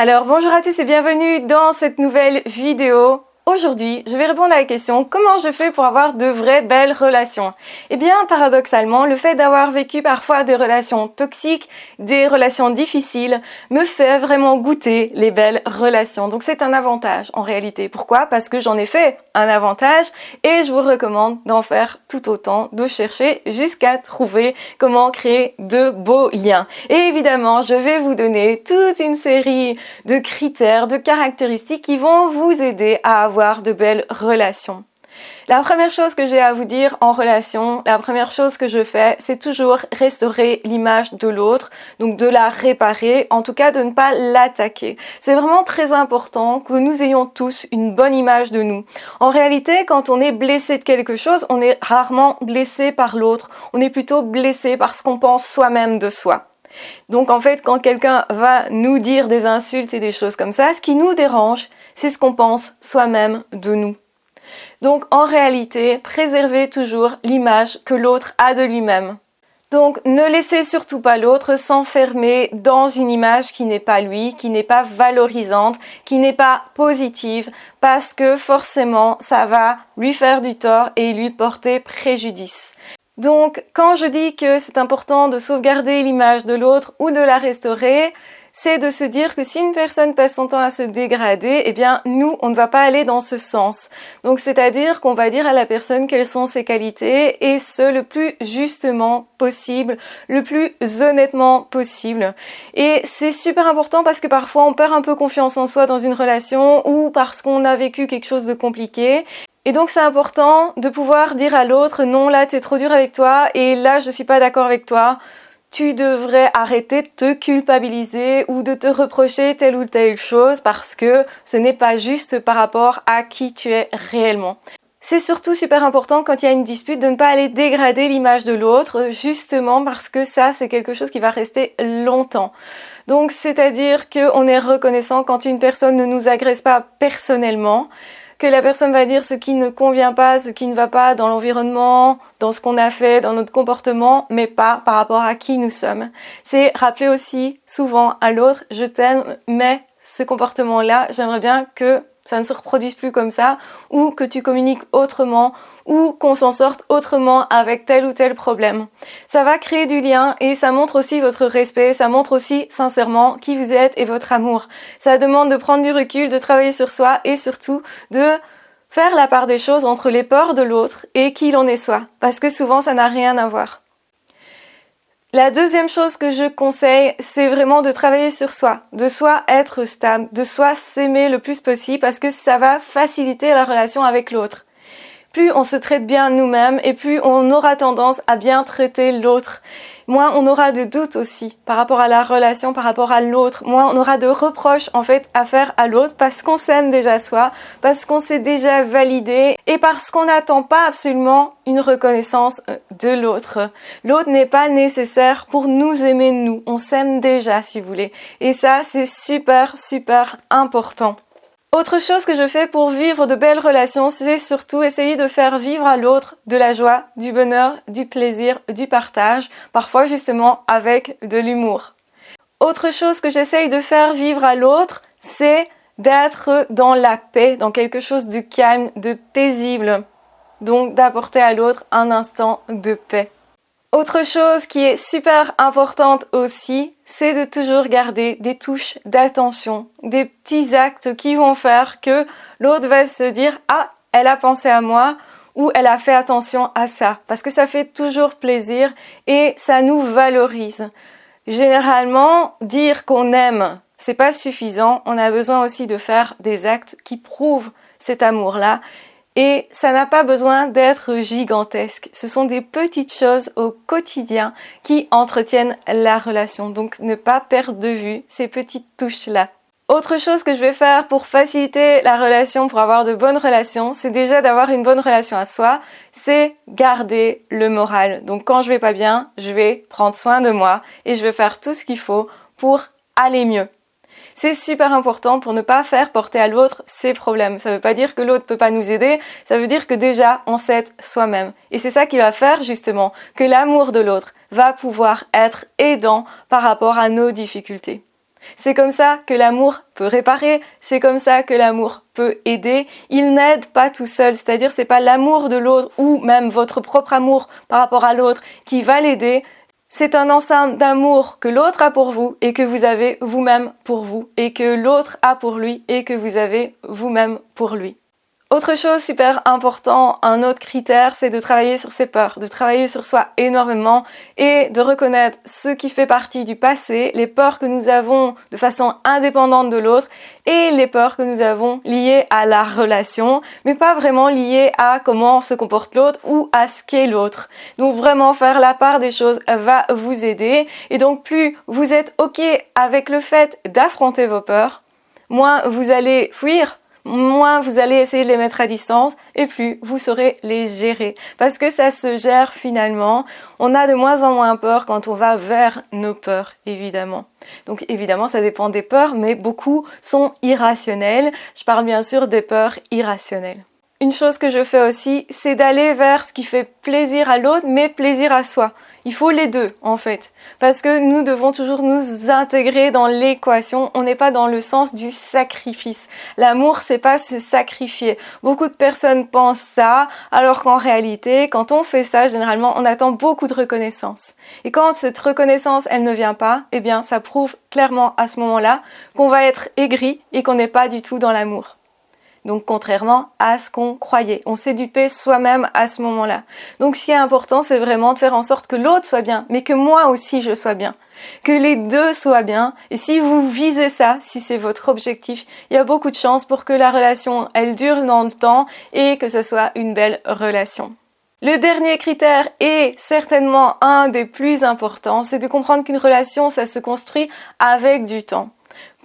Alors bonjour à tous et bienvenue dans cette nouvelle vidéo. Aujourd'hui, je vais répondre à la question comment je fais pour avoir de vraies belles relations. Eh bien, paradoxalement, le fait d'avoir vécu parfois des relations toxiques, des relations difficiles, me fait vraiment goûter les belles relations. Donc c'est un avantage en réalité. Pourquoi ? Parce que j'en ai fait un avantage et je vous recommande d'en faire tout autant, de chercher jusqu'à trouver comment créer de beaux liens. Et évidemment, je vais vous donner toute une série de critères, de caractéristiques qui vont vous aider à avoir de belles relations. La première chose que j'ai à vous dire en relation, la première chose que je fais, c'est toujours restaurer l'image de l'autre, donc de la réparer, en tout cas de ne pas l'attaquer. C'est vraiment très important que nous ayons tous une bonne image de nous. En réalité, quand on est blessé de quelque chose, on est rarement blessé par l'autre, on est plutôt blessé par ce qu'on pense soi-même de soi. Donc en fait, quand quelqu'un va nous dire des insultes et des choses comme ça, ce qui nous dérange, c'est ce qu'on pense soi-même de nous. Donc en réalité, préservez toujours l'image que l'autre a de lui-même. Donc ne laissez surtout pas l'autre s'enfermer dans une image qui n'est pas lui, qui n'est pas valorisante, qui n'est pas positive, parce que forcément ça va lui faire du tort et lui porter préjudice. Donc, quand je dis que c'est important de sauvegarder l'image de l'autre ou de la restaurer, c'est de se dire que si une personne passe son temps à se dégrader, eh bien, nous, on ne va pas aller dans ce sens. Donc, c'est-à-dire qu'on va dire à la personne quelles sont ses qualités et ce, le plus justement possible, le plus honnêtement possible. Et c'est super important parce que parfois, on perd un peu confiance en soi dans une relation ou parce qu'on a vécu quelque chose de compliqué. Et donc c'est important de pouvoir dire à l'autre non, là t'es trop dur avec toi et là je suis pas d'accord avec toi. Tu devrais arrêter de te culpabiliser ou de te reprocher telle ou telle chose parce que ce n'est pas juste par rapport à qui tu es réellement. C'est surtout super important quand il y a une dispute de ne pas aller dégrader l'image de l'autre, justement parce que ça c'est quelque chose qui va rester longtemps. Donc c'est-à-dire qu'on est reconnaissant quand une personne ne nous agresse pas personnellement, que la personne va dire ce qui ne convient pas, ce qui ne va pas dans l'environnement, dans ce qu'on a fait, dans notre comportement, mais pas par rapport à qui nous sommes. C'est rappeler aussi souvent à l'autre, je t'aime, mais ce comportement-là, j'aimerais bien que ça ne se reproduise plus comme ça, ou que tu communiques autrement, ou qu'on s'en sorte autrement avec tel ou tel problème. Ça va créer du lien et ça montre aussi votre respect, ça montre aussi sincèrement qui vous êtes et votre amour. Ça demande de prendre du recul, de travailler sur soi et surtout de faire la part des choses entre les peurs de l'autre et qui l'on est soi, parce que souvent ça n'a rien à voir. La deuxième chose que je conseille, c'est vraiment de travailler sur soi, de soi être stable, de soi s'aimer le plus possible parce que ça va faciliter la relation avec l'autre. Plus on se traite bien nous-mêmes et plus on aura tendance à bien traiter l'autre. Moins on aura de doutes aussi par rapport à la relation, par rapport à l'autre. Moins on aura de reproches en fait à faire à l'autre parce qu'on s'aime déjà soi, parce qu'on s'est déjà validé et parce qu'on n'attend pas absolument une reconnaissance de l'autre. L'autre n'est pas nécessaire pour nous aimer nous. On s'aime déjà si vous voulez. Et ça c'est super important. Autre chose que je fais pour vivre de belles relations, c'est surtout essayer de faire vivre à l'autre de la joie, du bonheur, du plaisir, du partage, parfois justement avec de l'humour. Autre chose que j'essaye de faire vivre à l'autre, c'est d'être dans la paix, dans quelque chose de calme, de paisible. Donc d'apporter à l'autre un instant de paix. Autre chose qui est super importante aussi, c'est de toujours garder des touches d'attention, des petits actes qui vont faire que l'autre va se dire « Ah, elle a pensé à moi » ou « Elle a fait attention à ça » parce que ça fait toujours plaisir et ça nous valorise. Généralement, dire qu'on aime, c'est pas suffisant, on a besoin aussi de faire des actes qui prouvent cet amour-là. Et ça n'a pas besoin d'être gigantesque. Ce sont des petites choses au quotidien qui entretiennent la relation. Donc ne pas perdre de vue ces petites touches-là. Autre chose que je vais faire pour faciliter la relation, pour avoir de bonnes relations, c'est déjà d'avoir une bonne relation à soi, c'est garder le moral. Donc quand je vais pas bien, je vais prendre soin de moi et je vais faire tout ce qu'il faut pour aller mieux. C'est super important pour ne pas faire porter à l'autre ses problèmes. Ça veut pas dire que l'autre peut pas nous aider, ça veut dire que déjà on s'aide soi-même. Et c'est ça qui va faire justement que l'amour de l'autre va pouvoir être aidant par rapport à nos difficultés. C'est comme ça que l'amour peut réparer, c'est comme ça que l'amour peut aider. Il n'aide pas tout seul, c'est-à-dire c'est pas l'amour de l'autre ou même votre propre amour par rapport à l'autre qui va l'aider. C'est un ensemble d'amour que l'autre a pour vous et que vous avez vous-même pour vous et que l'autre a pour lui et que vous avez vous-même pour lui. Autre chose super important, un autre critère, c'est de travailler sur ses peurs, de travailler sur soi énormément et de reconnaître ce qui fait partie du passé, les peurs que nous avons de façon indépendante de l'autre et les peurs que nous avons liées à la relation, mais pas vraiment liées à comment se comporte l'autre ou à ce qu'est l'autre. Donc vraiment faire la part des choses va vous aider et donc plus vous êtes OK avec le fait d'affronter vos peurs, moins vous allez fuir, moins vous allez essayer de les mettre à distance et plus vous saurez les gérer. Parce que ça se gère finalement. On a de moins en moins peur quand on va vers nos peurs, évidemment. Donc évidemment, ça dépend des peurs, mais beaucoup sont irrationnelles. Je parle bien sûr des peurs irrationnelles. Une chose que je fais aussi, c'est d'aller vers ce qui fait plaisir à l'autre, mais plaisir à soi. Il faut les deux, en fait. Parce que nous devons toujours nous intégrer dans l'équation. On n'est pas dans le sens du sacrifice. L'amour, c'est pas se sacrifier. Beaucoup de personnes pensent ça, alors qu'en réalité, quand on fait ça, généralement, on attend beaucoup de reconnaissance. Et quand cette reconnaissance, elle ne vient pas, eh bien, ça prouve clairement à ce moment-là qu'on va être aigri et qu'on n'est pas du tout dans l'amour. Donc contrairement à ce qu'on croyait, on s'est dupé soi-même à ce moment-là. Donc ce qui est important, c'est vraiment de faire en sorte que l'autre soit bien, mais que moi aussi je sois bien, que les deux soient bien. Et si vous visez ça, si c'est votre objectif, il y a beaucoup de chances pour que la relation, elle dure dans le temps et que ce soit une belle relation. Le dernier critère est certainement un des plus importants, c'est de comprendre qu'une relation, ça se construit avec du temps.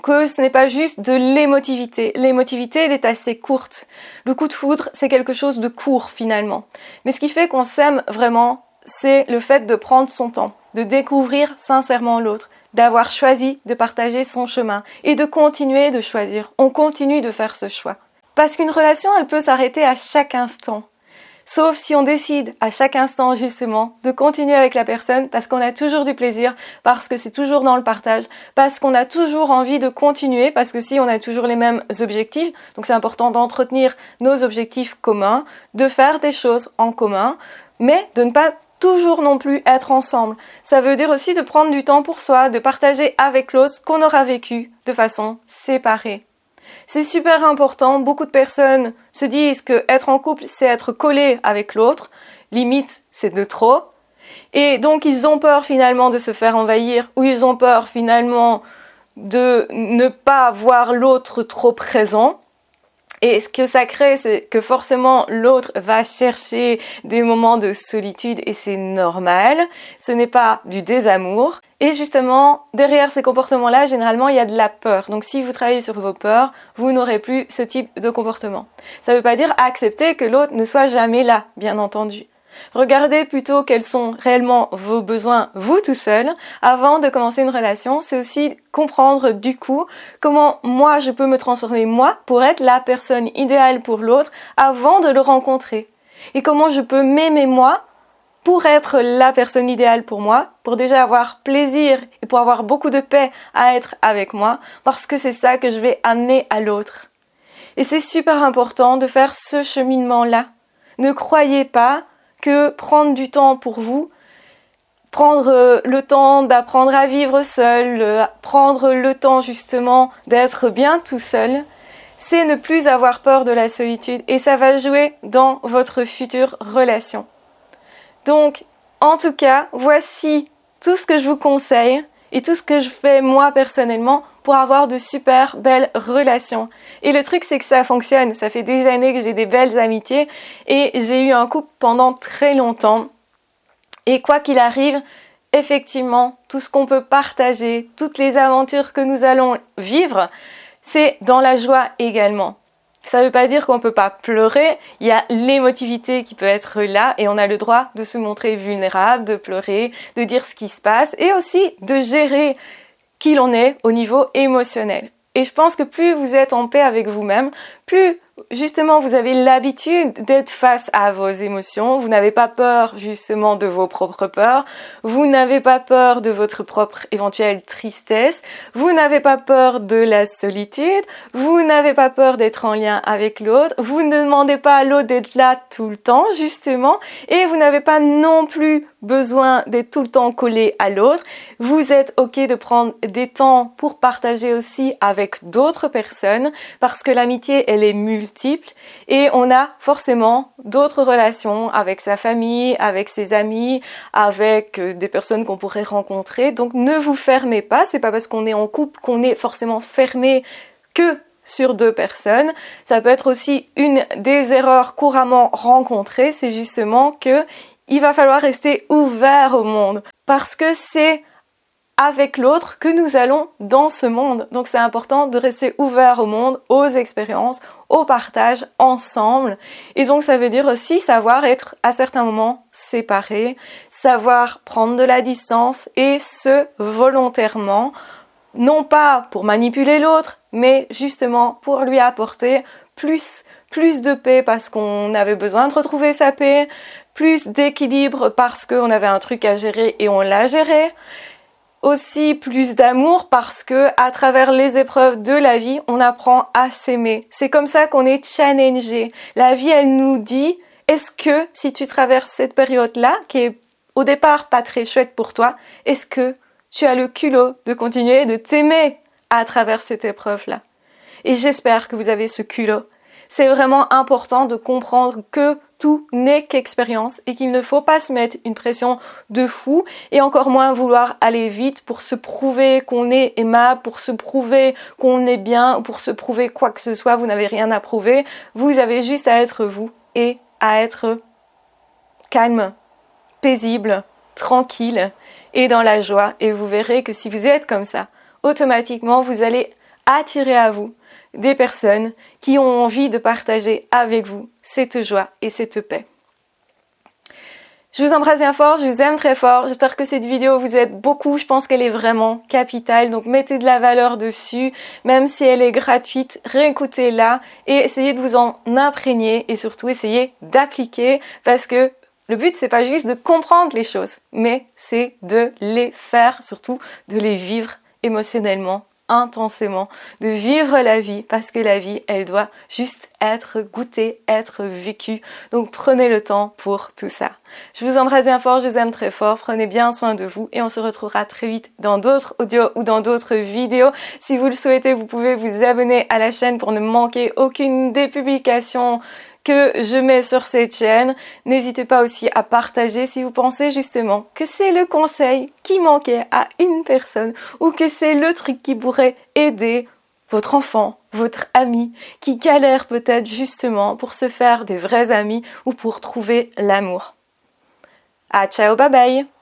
Que ce n'est pas juste de l'émotivité. L'émotivité, elle est assez courte. Le coup de foudre, c'est quelque chose de court finalement. Mais ce qui fait qu'on s'aime vraiment, c'est le fait de prendre son temps, de découvrir sincèrement l'autre, d'avoir choisi de partager son chemin et de continuer de choisir. On continue de faire ce choix. Parce qu'une relation, elle peut s'arrêter à chaque instant. Sauf si on décide à chaque instant justement de continuer avec la personne parce qu'on a toujours du plaisir, parce que c'est toujours dans le partage, parce qu'on a toujours envie de continuer, parce que si on a toujours les mêmes objectifs, donc c'est important d'entretenir nos objectifs communs, de faire des choses en commun, mais de ne pas toujours non plus être ensemble. Ça veut dire aussi de prendre du temps pour soi, de partager avec l'autre ce qu'on aura vécu de façon séparée. C'est super important, beaucoup de personnes se disent que être en couple, c'est être collé avec l'autre, limite, c'est de trop. Et donc, ils ont peur finalement de se faire envahir, ou ils ont peur finalement de ne pas voir l'autre trop présent. Et ce que ça crée, c'est que forcément l'autre va chercher des moments de solitude et c'est normal. Ce n'est pas du désamour. Et justement, derrière ces comportements-là, généralement, il y a de la peur. Donc si vous travaillez sur vos peurs, vous n'aurez plus ce type de comportement. Ça ne veut pas dire accepter que l'autre ne soit jamais là, bien entendu. Regardez plutôt quels sont réellement vos besoins, vous tout seul, avant de commencer une relation. C'est aussi comprendre du coup comment moi je peux me transformer moi pour être la personne idéale pour l'autre avant de le rencontrer. Et comment je peux m'aimer moi pour être la personne idéale pour moi, pour déjà avoir plaisir et pour avoir beaucoup de paix à être avec moi, parce que c'est ça que je vais amener à l'autre. Et c'est super important de faire ce cheminement-là. Ne croyez pas que prendre du temps pour vous, prendre le temps d'apprendre à vivre seul, prendre le temps justement d'être bien tout seul, c'est ne plus avoir peur de la solitude et ça va jouer dans votre future relation. Donc, en tout cas, voici tout ce que je vous conseille et tout ce que je fais moi personnellement pour avoir de super belles relations. Et le truc, c'est que ça fonctionne. Ça fait des années que j'ai des belles amitiés et j'ai eu un couple pendant très longtemps. Et quoi qu'il arrive, effectivement, tout ce qu'on peut partager, toutes les aventures que nous allons vivre, c'est dans la joie également. Ça ne veut pas dire qu'on ne peut pas pleurer, il y a l'émotivité qui peut être là et on a le droit de se montrer vulnérable, de pleurer, de dire ce qui se passe et aussi de gérer qui l'on est au niveau émotionnel. Et je pense que plus vous êtes en paix avec vous-même, plus Justement, vous avez l'habitude d'être face à vos émotions. Vous n'avez pas peur justement de vos propres peurs. Vous n'avez pas peur de votre propre éventuelle tristesse. Vous n'avez pas peur de la solitude. Vous n'avez pas peur d'être en lien avec l'autre. Vous ne demandez pas à l'autre d'être là tout le temps, justement. Et vous n'avez pas non plus besoin d'être tout le temps collé à l'autre. Vous êtes OK de prendre des temps pour partager aussi avec d'autres personnes parce que l'amitié, elle est multiple et on a forcément d'autres relations avec sa famille, avec ses amis, avec des personnes qu'on pourrait rencontrer. Donc ne vous fermez pas, c'est pas parce qu'on est en couple qu'on est forcément fermé que sur 2 personnes. Ça peut être aussi une des erreurs couramment rencontrées, c'est justement que il va falloir rester ouvert au monde parce que c'est avec l'autre que nous allons dans ce monde. Donc c'est important de rester ouvert au monde, aux expériences, au partage ensemble. Et donc ça veut dire aussi savoir être à certains moments séparés, savoir prendre de la distance et ce volontairement, non pas pour manipuler l'autre, mais justement pour lui apporter plus de paix parce qu'on avait besoin de retrouver sa paix, plus d'équilibre parce qu'on avait un truc à gérer et on l'a géré. Aussi plus d'amour parce que à travers les épreuves de la vie, on apprend à s'aimer. C'est comme ça qu'on est challengé. La vie, elle nous dit, est-ce que si tu traverses cette période-là, qui est au départ pas très chouette pour toi, est-ce que tu as le culot de continuer de t'aimer à travers cette épreuve-là? Et j'espère que vous avez ce culot. C'est vraiment important de comprendre que tout n'est qu'expérience et qu'il ne faut pas se mettre une pression de fou et encore moins vouloir aller vite pour se prouver qu'on est aimable, pour se prouver qu'on est bien, pour se prouver quoi que ce soit. Vous n'avez rien à prouver. Vous avez juste à être vous et à être calme, paisible, tranquille et dans la joie. Et vous verrez que si vous êtes comme ça, automatiquement, vous allez attirer à vous des personnes qui ont envie de partager avec vous cette joie et cette paix. Je vous embrasse bien fort, je vous aime très fort. J'espère que cette vidéo vous aide beaucoup. Je pense qu'elle est vraiment capitale. Donc mettez de la valeur dessus, même si elle est gratuite, réécoutez-la et essayez de vous en imprégner et surtout essayez d'appliquer parce que le but, c'est pas juste de comprendre les choses, mais c'est de les faire, surtout de les vivre émotionnellement, intensément, de vivre la vie parce que la vie, elle doit juste être goûtée, être vécue. Donc prenez le temps pour tout ça. Je vous embrasse bien fort, je vous aime très fort, prenez bien soin de vous et on se retrouvera très vite dans d'autres audios ou dans d'autres vidéos. Si vous le souhaitez, vous pouvez vous abonner à la chaîne pour ne manquer aucune des publications que je mets sur cette chaîne. N'hésitez pas aussi à partager si vous pensez justement que c'est le conseil qui manquait à une personne ou que c'est le truc qui pourrait aider votre enfant, votre ami qui galère peut-être justement pour se faire des vrais amis ou pour trouver l'amour. Ah, ciao, bye bye!